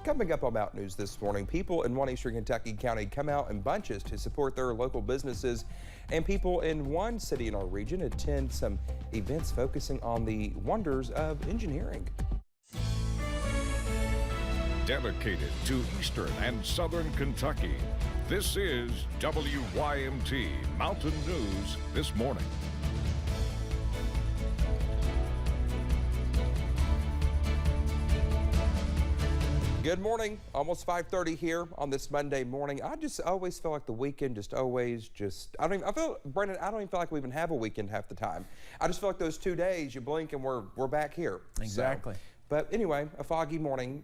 Coming up on Mountain News this morning, people in one Eastern Kentucky county come out in bunches to support their local businesses, and people in one city in our region attend some events focusing on the wonders of engineering. Dedicated to Eastern and Southern Kentucky, this is WYMT Mountain News this morning. Good morning, almost 5:30 here on this Monday morning. I just always feel like the weekend I don't even feel like we even have a weekend half the time. I just feel like those 2 days, you blink and we're back here. Exactly. But anyway, a foggy morning.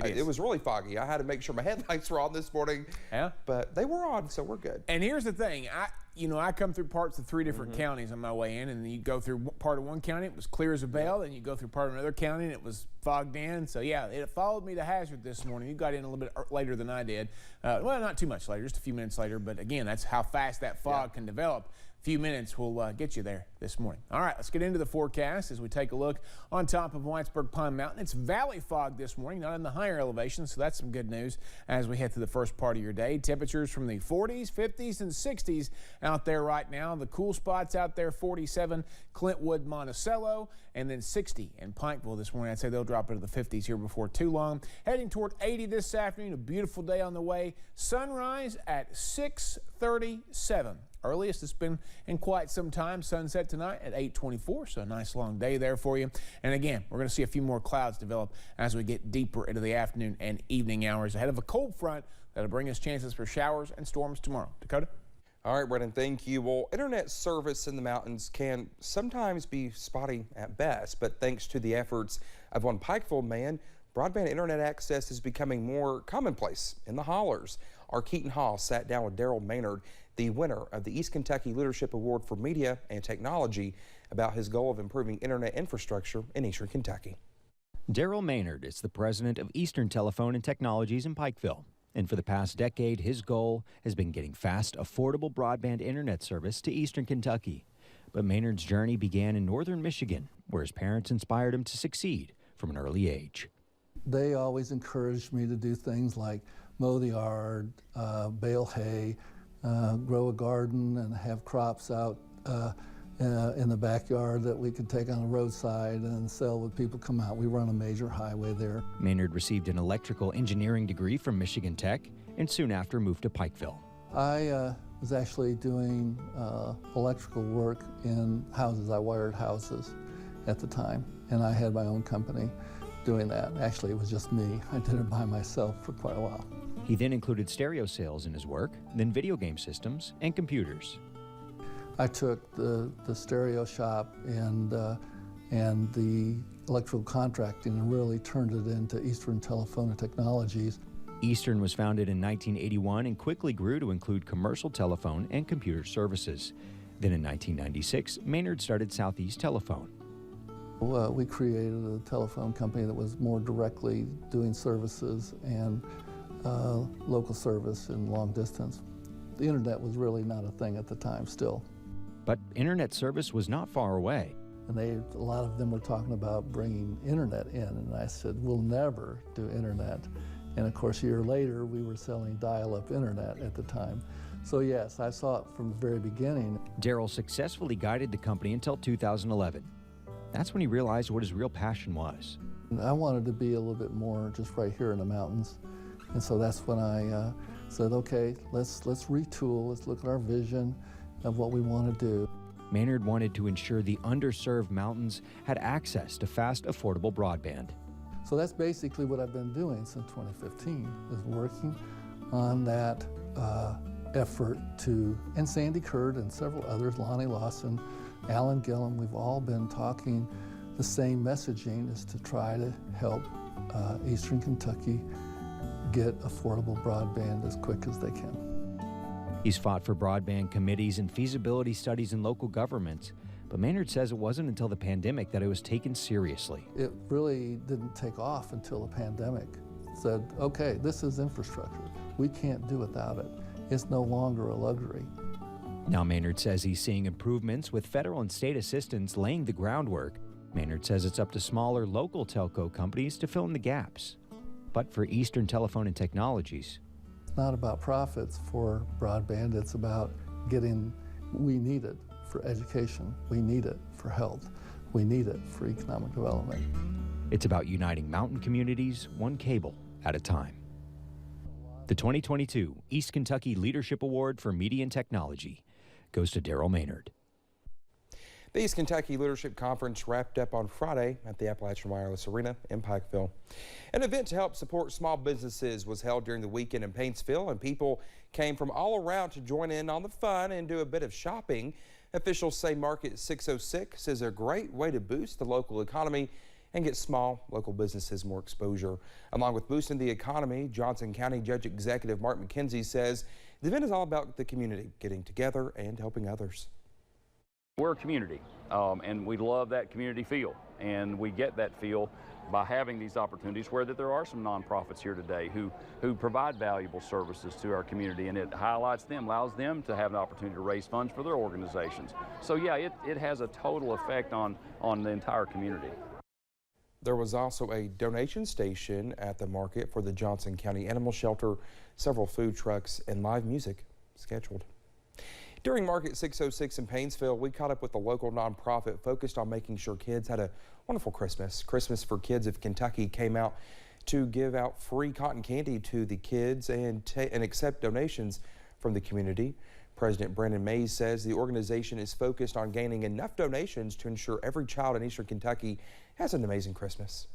It was really foggy. I had to make sure my headlights were on this morning. Yeah. But they were on, so we're good. And here's the thing. I come through parts of 3 different counties on my way in, and you go through part of one county, it was clear as a bell, and you go through part of another county, and it was fogged in. So yeah, it followed me to Hazard this morning. You got in a little bit later than I did. Well, not too much later, just a few minutes later. But again, that's how fast that fog can develop. A few minutes will get you there this morning. All right, let's get into the forecast as we take a look on top of Whitesburg Pine Mountain. It's valley fog this morning, not in the higher elevations, so that's some good news as we head through the first part of your day. Temperatures from the 40s, 50s, and 60s out there right now. The cool spots out there, 47, Clintwood, Monticello, and then 60 in Pikeville this morning. I'd say they'll drop into the 50s here before too long. Heading toward 80 this afternoon, a beautiful day on the way. Sunrise at 6:37. Earliest it's been in quite some time. Sunset tonight at 8:24, so a nice long day there for you. And again, we're going to see a few more clouds develop as we get deeper into the afternoon and evening hours ahead of a cold front that'll bring us chances for showers and storms tomorrow. Dakota? All right, Brennan, thank you. Well, internet service in the mountains can sometimes be spotty at best, but thanks to the efforts of one Pikeville man, broadband internet access is becoming more commonplace in the hollers. Our Keaton Hall sat down with Daryl Maynard, the winner of the East Kentucky Leadership Award for Media and Technology, about his goal of improving internet infrastructure in Eastern Kentucky. Daryl Maynard is the president of Eastern Telephone and Technologies in Pikeville. And for the past decade, his goal has been getting fast, affordable broadband internet service to Eastern Kentucky. But Maynard's journey began in northern Michigan, where his parents inspired him to succeed from an early age. They always encouraged me to do things like mow the yard, bale hay, grow a garden, and have crops out in the backyard that we could take on the roadside and sell when people come out. We run a major highway there. Maynard received an electrical engineering degree from Michigan Tech and soon after moved to Pikeville. I was actually doing electrical work in houses. I wired houses at the time, and I had my own company doing that. Actually, it was just me. I did it by myself for quite a while. He then included stereo sales in his work, then video game systems and computers. I took the stereo shop and the electrical contracting and really turned it into Eastern Telephone and Technologies. Eastern was founded in 1981 and quickly grew to include commercial telephone and computer services. Then in 1996, Maynard started Southeast Telephone. We created a telephone company that was more directly doing services and local service in long distance. The internet was really not a thing at the time still. But internet service was not far away. And a lot of them were talking about bringing internet in, and I said, we'll never do internet. And of course, a year later, we were selling dial-up internet at the time. So yes, I saw it from the very beginning. Daryl successfully guided the company until 2011. That's when he realized what his real passion was. I wanted to be a little bit more just right here in the mountains. And so that's when I said, okay, let's retool, let's look at our vision of what we want to do. Maynard wanted to ensure the underserved mountains had access to fast, affordable broadband. So that's basically what I've been doing since 2015, is working on that effort to, and Sandy Curd and several others, Lonnie Lawson, Alan Gillum, we've all been talking the same messaging, is to try to help Eastern Kentucky get affordable broadband as quick as they can. He's fought for broadband committees and feasibility studies in local governments, but Maynard says it wasn't until the pandemic that it was taken seriously. It really didn't take off until the pandemic. Said, okay, this is infrastructure. We can't do without it. It's no longer a luxury. Now Maynard says he's seeing improvements with federal and state assistance laying the groundwork. Maynard says it's up to smaller local telco companies to fill in the gaps. But for Eastern Telephone and Technologies, It's not about profits for broadband, it's about we need it for education, we need it for health, we need it for economic development. it's about uniting mountain communities one cable at a time. The 2022 East Kentucky Leadership Award for Media and Technology goes to Daryl Maynard. The East Kentucky Leadership Conference wrapped up on Friday at the Appalachian Wireless Arena in Pikeville. An event to help support small businesses was held during the weekend in Paintsville, and people came from all around to join in on the fun and do a bit of shopping. Officials say Market 606 is a great way to boost the local economy and get small local businesses more exposure. Along with boosting the economy, Johnson County Judge Executive Mark McKenzie says the event is all about the community getting together and helping others. We're a community, and we love that community feel, and we get that feel by having these opportunities where that there are some nonprofits here today who provide valuable services to our community, and it highlights them, allows them to have an opportunity to raise funds for their organizations. So yeah, it has a total effect on the entire community. There was also a donation station at the market for the Johnson County Animal Shelter, several food trucks, and live music scheduled. During Market 606 in Paintsville, we caught up with a local nonprofit focused on making sure kids had a wonderful Christmas. Christmas for Kids of Kentucky came out to give out free cotton candy to the kids and accept donations from the community. President Brandon Mays says the organization is focused on gaining enough donations to ensure every child in Eastern Kentucky has an amazing Christmas.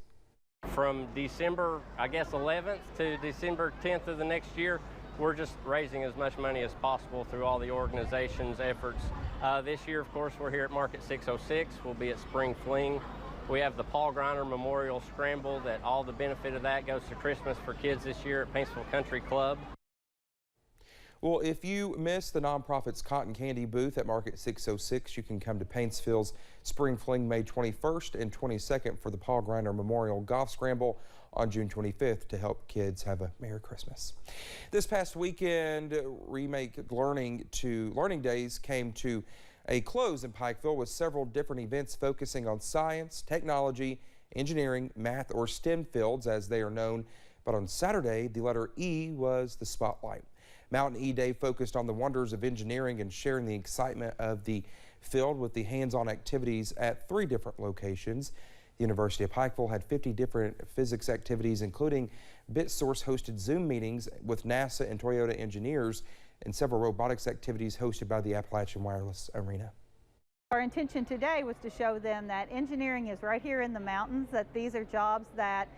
From December, 11th to December 10th of the next year, we're just raising as much money as possible through all the organization's efforts. This year, of course, we're here at Market 606. We'll be at Spring Fling. We have the Paul Greiner Memorial Scramble that all the benefit of that goes to Christmas for Kids this year at Paintsville Country Club. Well, if you missed the nonprofit's cotton candy booth at Market 606, you can come to Paintsville's Spring Fling May 21st and 22nd for the Paul Greiner Memorial Golf Scramble on June 25th to help kids have a Merry Christmas. This past weekend, Remake Learning Days came to a close in Pikeville with several different events focusing on science, technology, engineering, math, or STEM fields as they are known. But on Saturday, the letter E was the spotlight. Mountain E Day focused on the wonders of engineering and sharing the excitement of the field with the hands-on activities at 3 different locations. The University of Pikeville had 50 different physics activities, including BitSource hosted Zoom meetings with NASA and Toyota engineers and several robotics activities hosted by the Appalachian Wireless Arena. Our intention today was to show them that engineering is right here in the mountains, that these are jobs that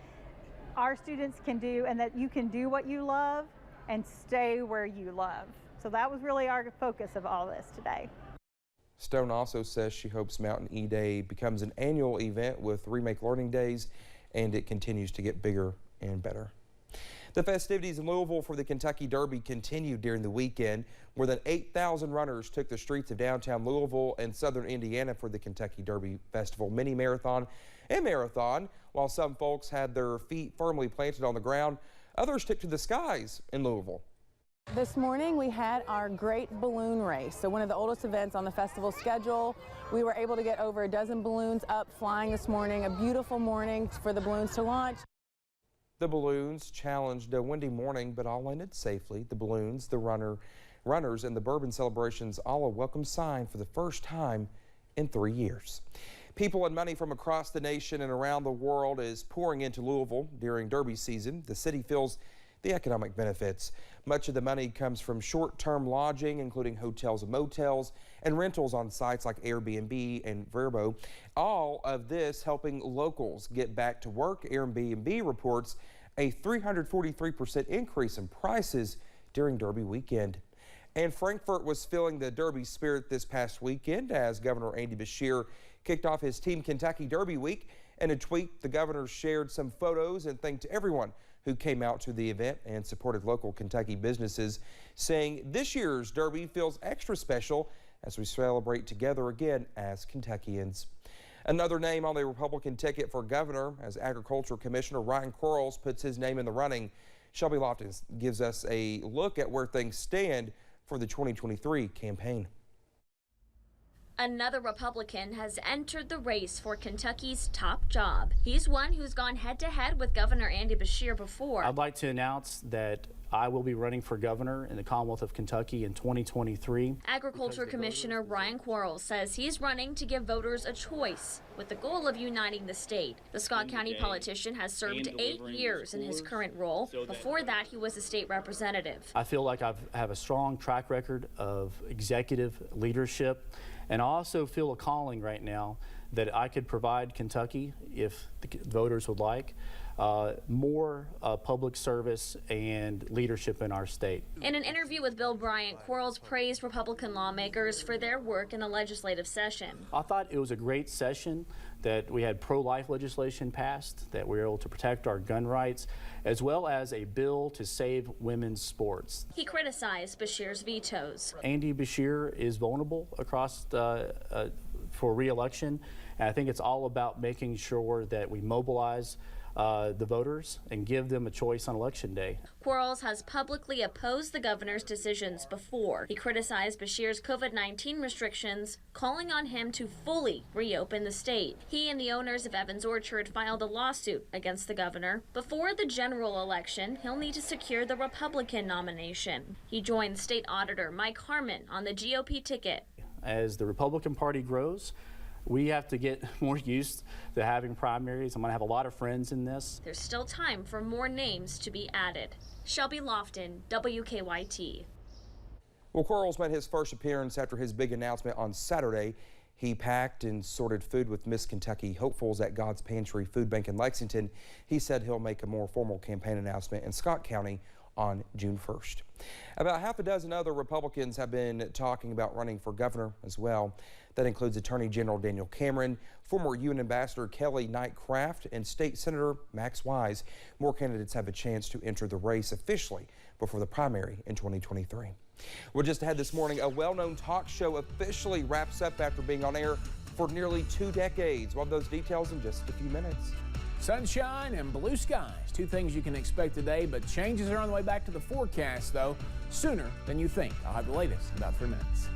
our students can do and that you can do what you love and stay where you love. So that was really our focus of all this today. Stone also says she hopes Mountain E Day becomes an annual event with Remake Learning Days, and it continues to get bigger and better. The festivities in Louisville for the Kentucky Derby continued during the weekend. More than 8,000 runners took the streets of downtown Louisville and southern Indiana for the Kentucky Derby Festival mini marathon and marathon. While some folks had their feet firmly planted on the ground, others took to the skies in Louisville. This morning we had our Great Balloon Race, so one of the oldest events on the festival schedule. We were able to get over a dozen balloons up flying this morning, a beautiful morning for the balloons to launch. The balloons challenged a windy morning, but all ended safely. The balloons, the runners, and the bourbon celebrations all a welcome sign for the first time in 3 years. People and money from across the nation and around the world is pouring into Louisville during Derby season. The city feels the economic benefits. Much of the money comes from short-term lodging, including hotels and motels, and rentals on sites like Airbnb and Vrbo. All of this helping locals get back to work. Airbnb reports a 343% increase in prices during Derby weekend. And Frankfort was feeling the Derby spirit this past weekend as Governor Andy Beshear kicked off his Team Kentucky Derby Week. In a tweet, the governor shared some photos and thanked everyone who came out to the event and supported local Kentucky businesses, saying this year's Derby feels extra special as we celebrate together again as Kentuckians. Another name on the Republican ticket for governor as Agriculture Commissioner Ryan Quarles puts his name in the running. Shelby Lofton gives us a look at where things stand for the 2023 campaign. Another Republican has entered the race for Kentucky's top job. He's one who's gone head-to-head with Governor Andy Beshear before. I'd like to announce that I will be running for governor in the Commonwealth of Kentucky in 2023. Agriculture Commissioner Brian Quarles says he's running to give voters a choice with the goal of uniting the state. The Scott County politician has served 8 years in his current role. Before that, he was a state representative. I feel like I have a strong track record of executive leadership, and I also feel a calling right now that I could provide Kentucky, if the voters would like, more public service and leadership in our state. In an interview with Bill Bryant, Quarles praised Republican lawmakers for their work in the legislative session. I thought it was a great session, that we had pro-life legislation passed, that we were able to protect our gun rights, as well as a bill to save women's sports. He criticized Beshear's vetoes. Andy Beshear is vulnerable across for re-election, and I think it's all about making sure that we mobilize the voters and give them a choice on Election Day. Quarles has publicly opposed the governor's decisions before. He criticized Beshear's COVID-19 restrictions, calling on him to fully reopen the state. He and the owners of Evans Orchard filed a lawsuit against the governor. Before the general election, he'll need to secure the Republican nomination. He joined State Auditor Mike Harmon on the GOP ticket. As the Republican Party grows, we have to get more used to having primaries. I'm going to have a lot of friends in this. There's still time for more names to be added. Shelby Lofton, WKYT. Well, Quarles made his first appearance after his big announcement on Saturday. He packed and sorted food with Miss Kentucky hopefuls at God's Pantry Food Bank in Lexington. He said he'll make a more formal campaign announcement in Scott County on June 1st. About half a dozen other Republicans have been talking about running for governor as well. That includes Attorney General Daniel Cameron, former UN Ambassador Kelly Knight Craft, and State Senator Max Wise. More candidates have a chance to enter the race officially before the primary in 2023. Well, just ahead this morning, a well-known talk show officially wraps up after being on air for nearly 2 decades. We'll have those details in just a few minutes. Sunshine and blue skies, 2 things you can expect today, but changes are on the way back to the forecast, though, sooner than you think. I'll have the latest in about 3 minutes.